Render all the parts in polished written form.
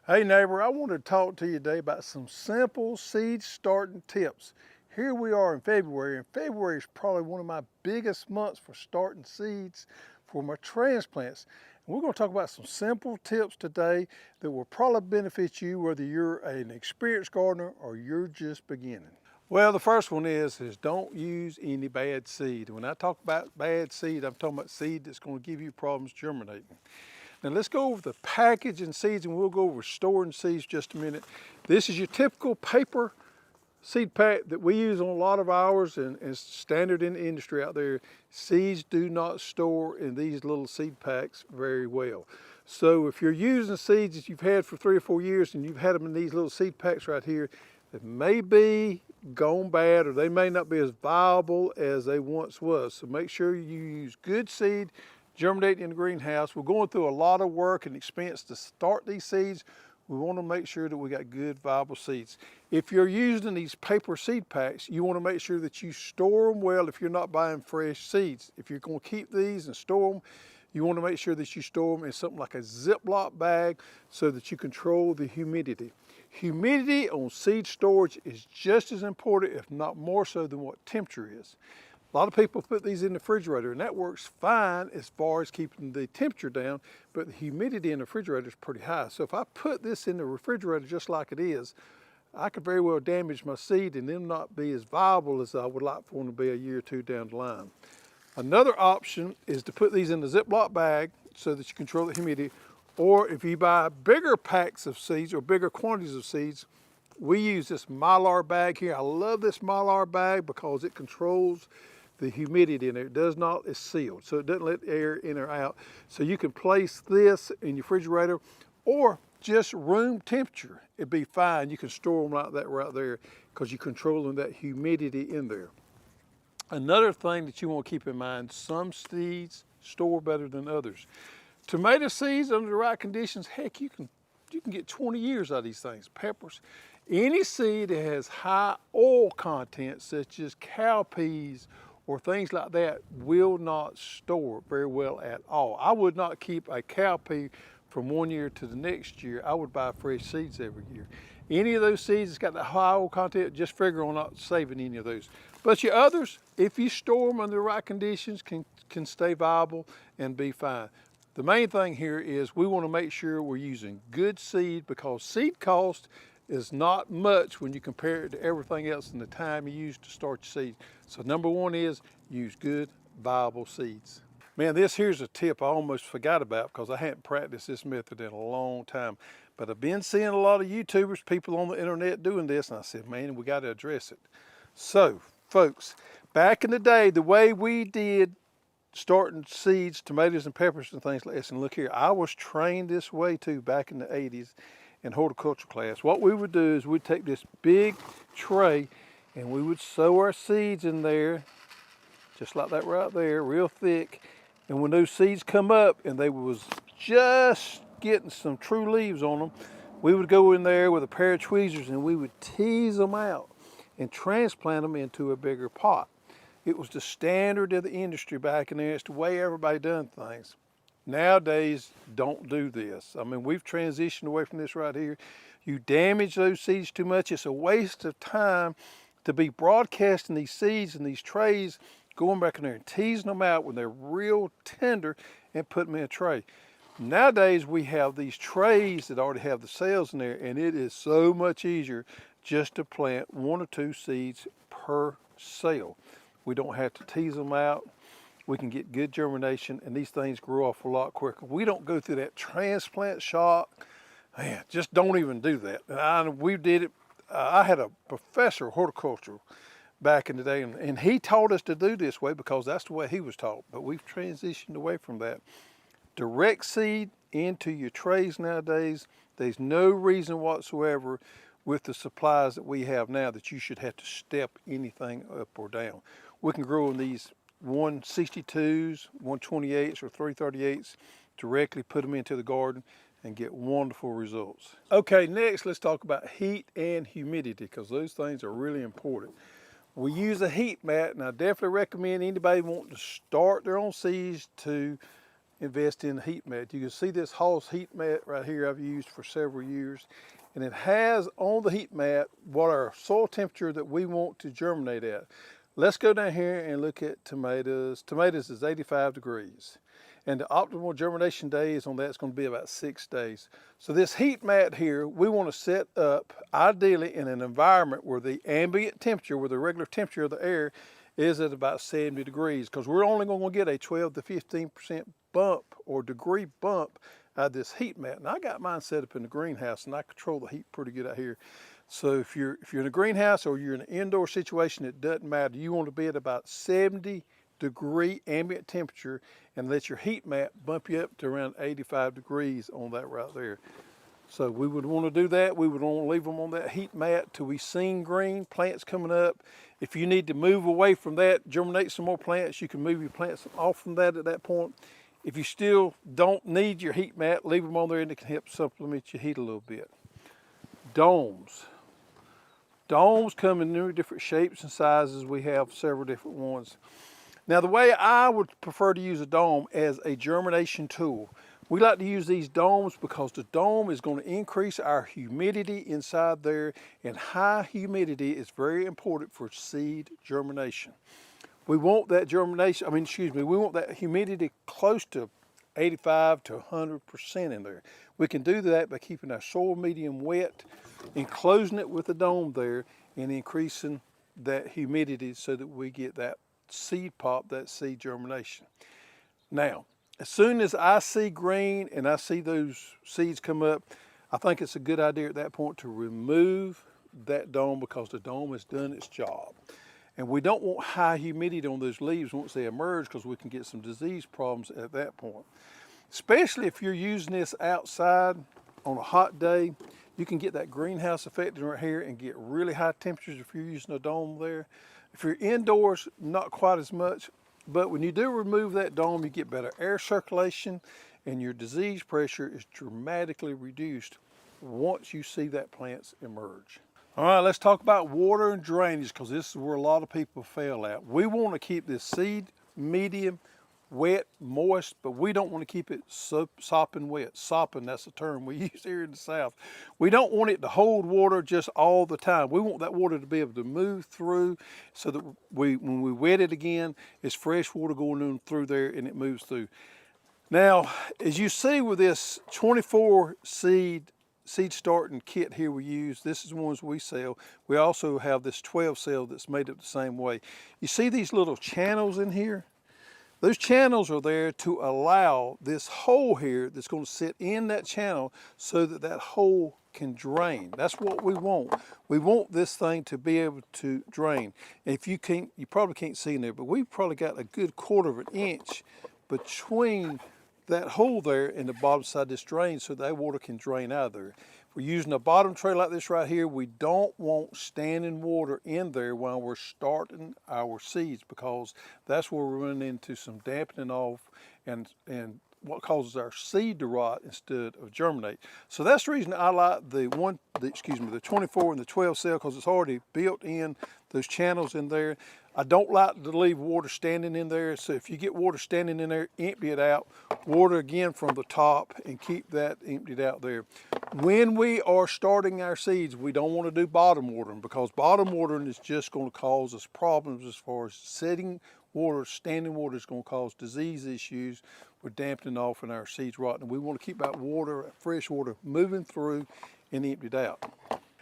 Hey neighbor, I wanted to talk to you today about some simple seed starting tips. Here we are in February, and February is probably one of my biggest months for starting seeds for my transplants. And we're going to talk about some simple tips today that will probably benefit you whether you're an experienced gardener or you're just beginning. Well, the first one is don't use any bad seed. When I talk about bad seed, I'm talking about seed that's going to give you problems germinating. Now let's go over the packaging seeds, and we'll go over storing seeds just a minute. This is your typical paper seed pack that we use on a lot of ours, and it's standard in the industry out there. Seeds do not store in these little seed packs very well. So if you're using seeds that you've had for 3 or 4 years and you've had them in these little seed packs right here, that may be gone bad, or they may not be as viable as they once was. So make sure you use good seed germinating in the greenhouse. We're going through a lot of work and expense to start these seeds. We want to make sure that we got good, viable seeds. If you're using these paper seed packs, you want to make sure that you store them well if you're not buying fresh seeds. If you're going to keep these and store them, you want to make sure that you store them in something like a Ziploc bag so that you control the humidity. Humidity on seed storage is just as important, if not more so, than what temperature is. A lot of people put these in the refrigerator, and that works fine as far as keeping the temperature down, but the humidity in the refrigerator is pretty high. So if I put this in the refrigerator just like it is, I could very well damage my seed and them not be as viable as I would like for them to be a year or two down the line. Another option is to put these in the Ziploc bag so that you control the humidity, or if you buy bigger packs of seeds or bigger quantities of seeds, we use this Mylar bag here. I love this Mylar bag because it controls the humidity in there. It does not, it's sealed, so it doesn't let air in or out. So you can place this in your refrigerator or just room temperature. It'd be fine. You can store them like that right there because you're controlling that humidity in there. Another thing that you want to keep in mind, some seeds store better than others. Tomato seeds under the right conditions, heck, you can get 20 years out of these things. Peppers, any seed that has high oil content, such as cowpeas or things like that, will not store very well at all. I would not keep a cowpea from one year to the next year. I would buy fresh seeds every year. Any of those seeds that's got the high oil content, just figure on not saving any of those. But your others, if you store them under the right conditions, can stay viable and be fine. The main thing here is we want to make sure we're using good seed, because seed cost is not much when you compare it to everything else and the time you use to start your seeds. So number one is use good, viable seeds. Man, here's a tip I almost forgot about because I hadn't practiced this method in a long time. But I've been seeing a lot of YouTubers, people on the internet doing this, and I said, man, we got to address it. So, folks, back in the day, the way we did starting seeds, tomatoes and peppers and things like this, and look here, I was trained this way too back in the 80s in horticulture class. What we would do is we'd take this big tray and we would sow our seeds in there, just like that right there, real thick. And when those seeds come up and they was just getting some true leaves on them, we would go in there with a pair of tweezers and we would tease them out and transplant them into a bigger pot. It was the standard of the industry back in there. It's the way everybody done things. Nowadays, don't do this. I mean, we've transitioned away from this right here. You damage those seeds too much. It's a waste of time to be broadcasting these seeds in these trays, going back in there and teasing them out when they're real tender and putting them in a tray. Nowadays, we have these trays that already have the cells in there, and it is so much easier just to plant 1 or 2 seeds per cell. We don't have to tease them out. We can get good germination, and these things grow off a lot quicker. We don't go through that transplant shock. Man, just don't even do that. We did it. I had a professor of horticulture back in the day, and he taught us to do this way because that's the way he was taught. But we've transitioned away from that. Direct seed into your trays nowadays. There's no reason whatsoever with the supplies that we have now that you should have to step anything up or down. We can grow in these 162s, 128s, or 338s, directly put them into the garden and get wonderful results. Okay, next let's talk about heat and humidity, because those things are really important. We use a heat mat, and I definitely recommend anybody wanting to start their own seeds to invest in a heat mat. You can see this Hall's heat mat right here I've used for several years. And it has on the heat mat what our soil temperature that we want to germinate at. Let's go down here and look at tomatoes. Tomatoes is 85 degrees. And the optimal germination days on that is going to be about 6 days. So this heat mat here, we want to set up ideally in an environment where the ambient temperature, where the regular temperature of the air is at about 70 degrees, because we're only going to get a 12 to 15% bump or degree bump out of this heat mat. And I got mine set up in the greenhouse, and I control the heat pretty good out here. So if you're in a greenhouse or you're in an indoor situation, it doesn't matter. You want to be at about 70 degree ambient temperature and let your heat mat bump you up to around 85 degrees on that right there. So we would want to do that. We would want to leave them on that heat mat till we seen green plants coming up. If you need to move away from that, germinate some more plants, you can move your plants off from that at that point. If you still don't need your heat mat, leave them on there and it can help supplement your heat a little bit. Domes. Domes come in many different shapes and sizes. We have several different ones. Now the way I would prefer to use a dome as a germination tool, we like to use these domes because the dome is going to increase our humidity inside there, and high humidity is very important for seed germination. We want that we want that humidity close to 85 to 100% in there. We can do that by keeping our soil medium wet, enclosing it with the dome there, and increasing that humidity so that we get that seed pop, that seed germination. Now, as soon as I see green and I see those seeds come up, I think it's a good idea at that point to remove that dome, because the dome has done its job. And we don't want high humidity on those leaves once they emerge, because we can get some disease problems at that point. Especially if you're using this outside on a hot day, you can get that greenhouse effect right here and get really high temperatures if you're using a dome there. If you're indoors, not quite as much, but when you do remove that dome, you get better air circulation and your disease pressure is dramatically reduced once you see that plants emerge. All right, let's talk about water and drainage, because this is where a lot of people fail at. We want to keep this seed medium, wet, moist, but we don't want to keep it sopping wet. Sopping, that's a term we use here in the South. We don't want it to hold water just all the time. We want that water to be able to move through so that when we wet it again, it's fresh water going in through there and it moves through. Now, as you see with this 24 seed starting kit here we use, this is the ones we sell. We also have this 12 cell that's made up the same way. You see these little channels in here? Those channels are there to allow this hole here that's going to sit in that channel so that that hole can drain. That's what we want. We want this thing to be able to drain. And if you can't, you probably can't see in there, but we've probably got a good 1/4 inch between that hole there and the bottom side of this drain so that water can drain out of there. If we're using a bottom tray like this right here, we don't want standing water in there while we're starting our seeds, because that's where we're running into some dampening off and what causes our seed to rot instead of germinate. So that's the reason I like the 24 and the 12 cell, because it's already built in those channels in there. I don't like to leave water standing in there, so if you get water standing in there, empty it out, water again from the top, and keep that emptied out there. When we are starting our seeds, we don't want to do bottom watering, because bottom watering is just going to cause us problems as far as setting water. Standing water is going to cause disease issues with dampening off and our seeds rotting. We want to keep that water, fresh water, moving through and emptied out.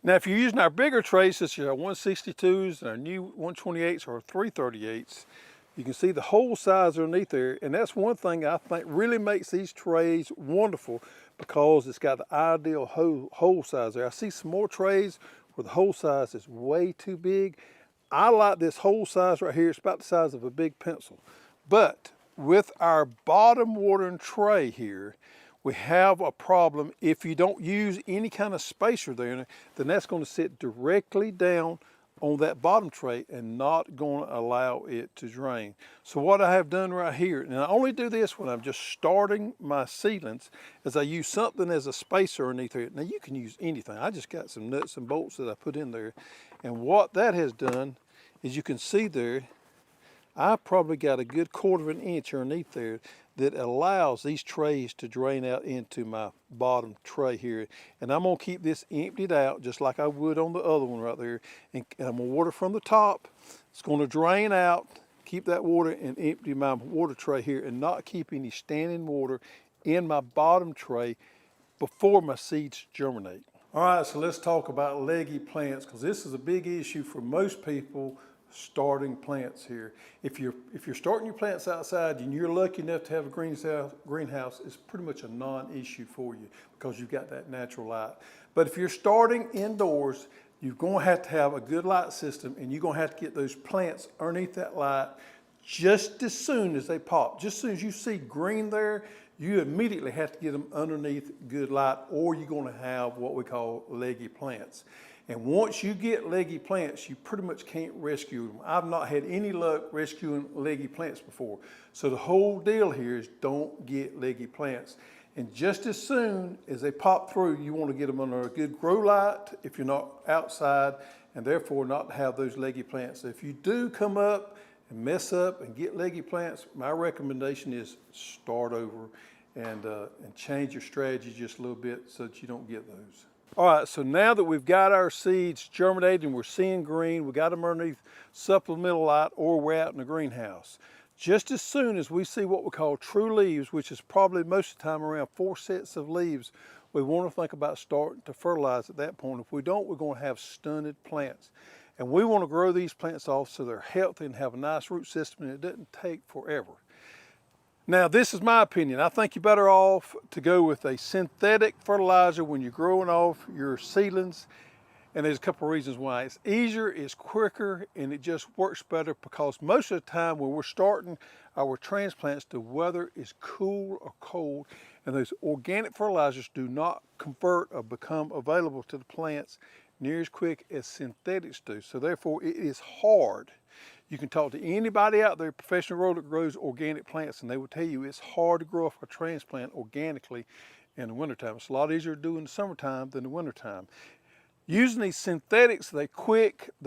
Now, if you're using our bigger trays, such as our 162s and our new 128s or 338s, you can see the hole size underneath there, and that's one thing I think really makes these trays wonderful, because it's got the ideal hole size there. I see some more trays where the hole size is way too big. I like this hole size right here. It's about the size of a big pencil. But with our bottom watering tray here, we have a problem. If you don't use any kind of spacer there, then that's going to sit directly down on that bottom tray and not going to allow it to drain. So what I have done right here, and I only do this when I'm just starting my seedlings, is I use something as a spacer underneath there. Now you can use anything. I just got some nuts and bolts that I put in there. And what that has done is, you can see there, I probably got a good 1/4 of an inch underneath there that allows these trays to drain out into my bottom tray here. And I'm gonna keep this emptied out just like I would on the other one right there. And I'm gonna water from the top. It's gonna drain out, keep that water, and empty my water tray here and not keep any standing water in my bottom tray before my seeds germinate. All right, so let's talk about leggy plants, because this is a big issue for most people starting plants here. If you're starting your plants outside and you're lucky enough to have a greenhouse, it's pretty much a non-issue for you because you've got that natural light. But if you're starting indoors, you're going to have a good light system, and you're going to have to get those plants underneath that light just as soon as they pop. Just as soon as you see green there, you immediately have to get them underneath good light, or you're going to have what we call leggy plants. And once you get leggy plants, you pretty much can't rescue them. I've not had any luck rescuing leggy plants before. So the whole deal here is don't get leggy plants. And just as soon as they pop through, you want to get them under a good grow light if you're not outside, and therefore not have those leggy plants. So if you do come up and mess up and get leggy plants, my recommendation is start over and change your strategy just a little bit so that you don't get those. All right, so now that we've got our seeds germinated and we're seeing green, we got them underneath supplemental light, or we're out in the greenhouse. Just as soon as we see what we call true leaves, which is probably most of the time around 4 sets of leaves, we want to think about starting to fertilize at that point. If we don't, we're going to have stunted plants. And we want to grow these plants off so they're healthy and have a nice root system, and it doesn't take forever. Now, this is my opinion. I think you're better off to go with a synthetic fertilizer when you're growing off your seedlings. And there's a couple of reasons why. It's easier, it's quicker, and it just works better because most of the time when we're starting our transplants, the weather is cool or cold, and those organic fertilizers do not convert or become available to the plants near as quick as synthetics do. So therefore, it is hard. You can talk to anybody out there, professional grower that grows organic plants, and they will tell you it's hard to grow off a transplant organically in the wintertime. It's a lot easier to do in the summertime than the wintertime. Using these synthetics, they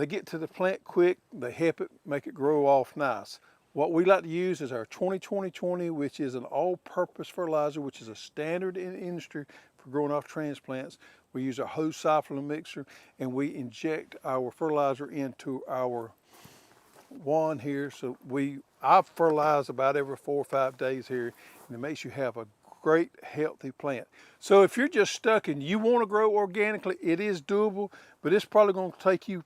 get to the plant quick, they help it make it grow off nice. What we like to use is our 20-20-20, which is an all-purpose fertilizer, which is a standard in the industry for growing off transplants. We use a hose cyclone mixer, and we inject our fertilizer into our wand here. So I fertilize about every 4 or 5 days here, and it makes you have a great healthy plant. So if you're just stuck and you want to grow organically, it is doable, but it's probably going to take you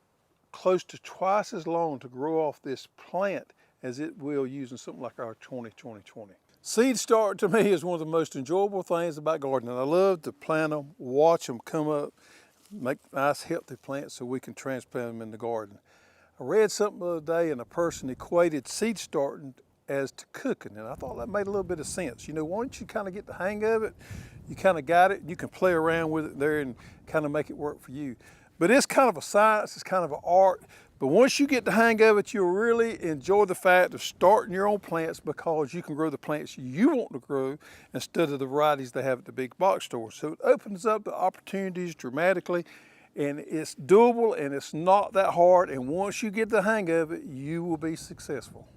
close to twice as long to grow off this plant as it will using something like our 20-20-20. Seed start to me is one of the most enjoyable things about gardening. I love to plant them, watch them come up, make nice healthy plants so we can transplant them in the garden. I read something the other day, and a person equated seed starting as to cooking, and I thought that made a little bit of sense. You know, once you kind of get the hang of it, you kind of got it, and you can play around with it there and kind of make it work for you. But it's kind of a science, it's kind of an art, but once you get the hang of it, you'll really enjoy the fact of starting your own plants because you can grow the plants you want to grow instead of the varieties they have at the big box stores. So it opens up the opportunities dramatically, and it's doable, and it's not that hard, and once you get the hang of it, you will be successful.